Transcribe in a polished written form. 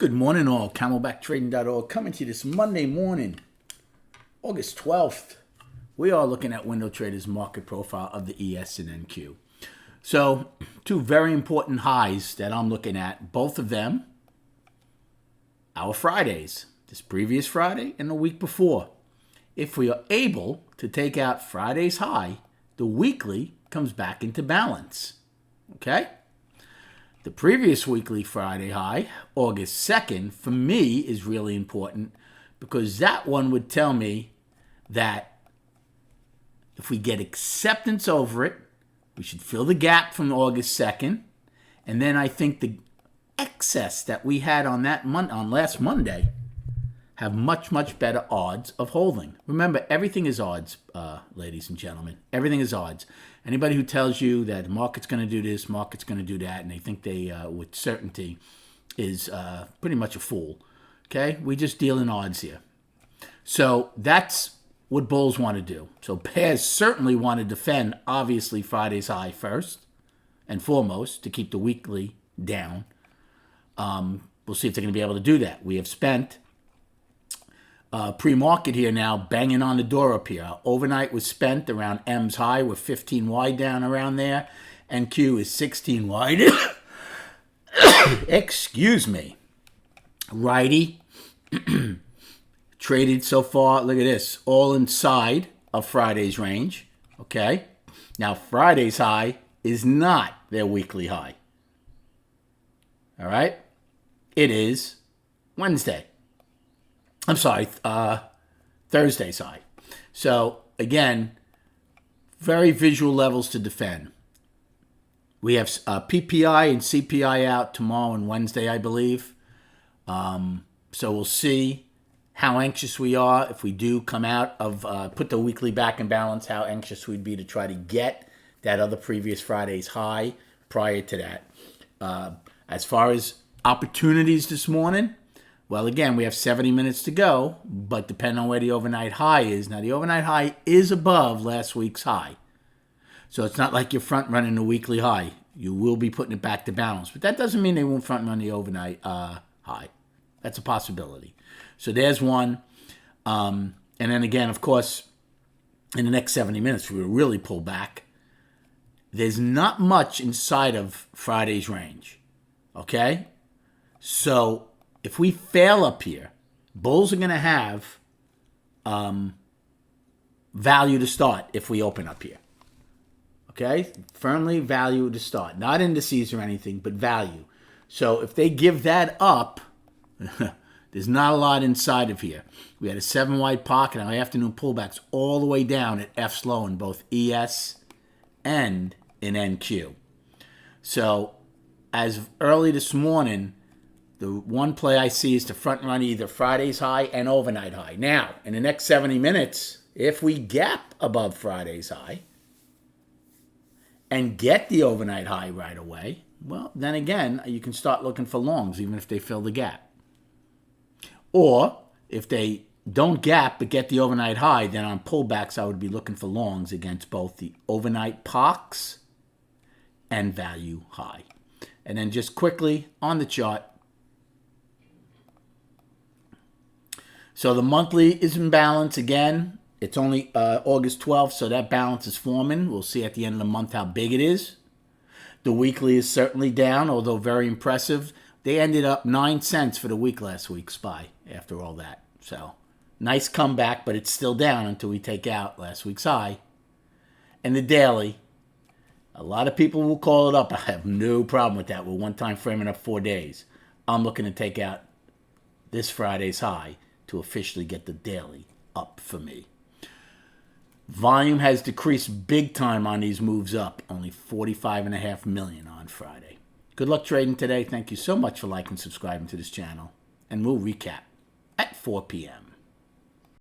Good morning, all. CamelbackTrading.org coming to you this Monday morning, August 12th. We are looking at Window Trader's market profile of the ES and NQ. So, two very important highs that I'm looking at, both of them, our Fridays, this previous Friday and the week before. If we are able to take out Friday's high, the weekly comes back into balance. Okay? The previous weekly Friday high, August 2nd, for me is really important because that one would tell me that if we get acceptance over it, we should fill the gap from August 2nd. And then I think the excess that we had on last Monday have much, much better odds of holding. Remember, everything is odds, ladies and gentlemen. Everything is odds. Anybody who tells you that the market's going to do this, market's going to do that, and they think they, with certainty, is pretty much a fool. Okay? We just deal in odds here. So that's what bulls want to do. So bears certainly want to defend, obviously, Friday's high first and foremost to keep the weekly down. We'll see if they're going to be able to do that. We have spent pre-market here now, banging on the door up here. Overnight was spent around M's high. We're 15 wide down around there. NQ is 16 wide. Excuse me. Righty. Traded so far, look at this, all inside of Friday's range. Okay? Now, Friday's high is not their weekly high. All right? It is Wednesday. I'm sorry, Thursday's high. So, again, very visual levels to defend. We have PPI and CPI out tomorrow and Wednesday, I believe. So we'll see how anxious we are if we do come out of, put the weekly back in balance, how anxious we'd be to try to get that other previous Friday's high prior to that. As far as opportunities this morning, well, again, we have 70 minutes to go, but depending on where the overnight high is. Now, the overnight high is above last week's high. So it's not like you're front running the weekly high. You will be putting it back to balance. But that doesn't mean they won't front run the overnight high. That's a possibility. So there's one. And then again, of course, in the next 70 minutes, we will really pull back. There's not much inside of Friday's range. Okay? So if we fail up here, bulls are going to have value to start if we open up here. Okay? Firmly value to start. Not indices or anything, but value. So if they give that up, there's not a lot inside of here. We had a 7-wide pocket on our afternoon pullbacks all the way down at F's low in both ES and in NQ. So as of early this morning, the one play I see is to front run either Friday's high and overnight high. Now, in the next 70 minutes, if we gap above Friday's high and get the overnight high right away, well, then again, you can start looking for longs, even if they fill the gap. Or if they don't gap but get the overnight high, then on pullbacks, I would be looking for longs against both the overnight POCs and value high. And then just quickly on the chart, so the monthly is in balance again. It's only August 12th, so that balance is forming. We'll see at the end of the month how big it is. The weekly is certainly down, although very impressive. They ended up 9 cents for the week last week, SPY, after all that. So, nice comeback, but it's still down until we take out last week's high. And the daily, a lot of people will call it up. I have no problem with that. We're one time framing up 4 days. I'm looking to take out this Friday's high to officially get the daily up for me. Volume has decreased big time on these moves up. Only 45.5 million on Friday. Good luck trading today. Thank you so much for liking and subscribing to this channel. And we'll recap at 4 p.m.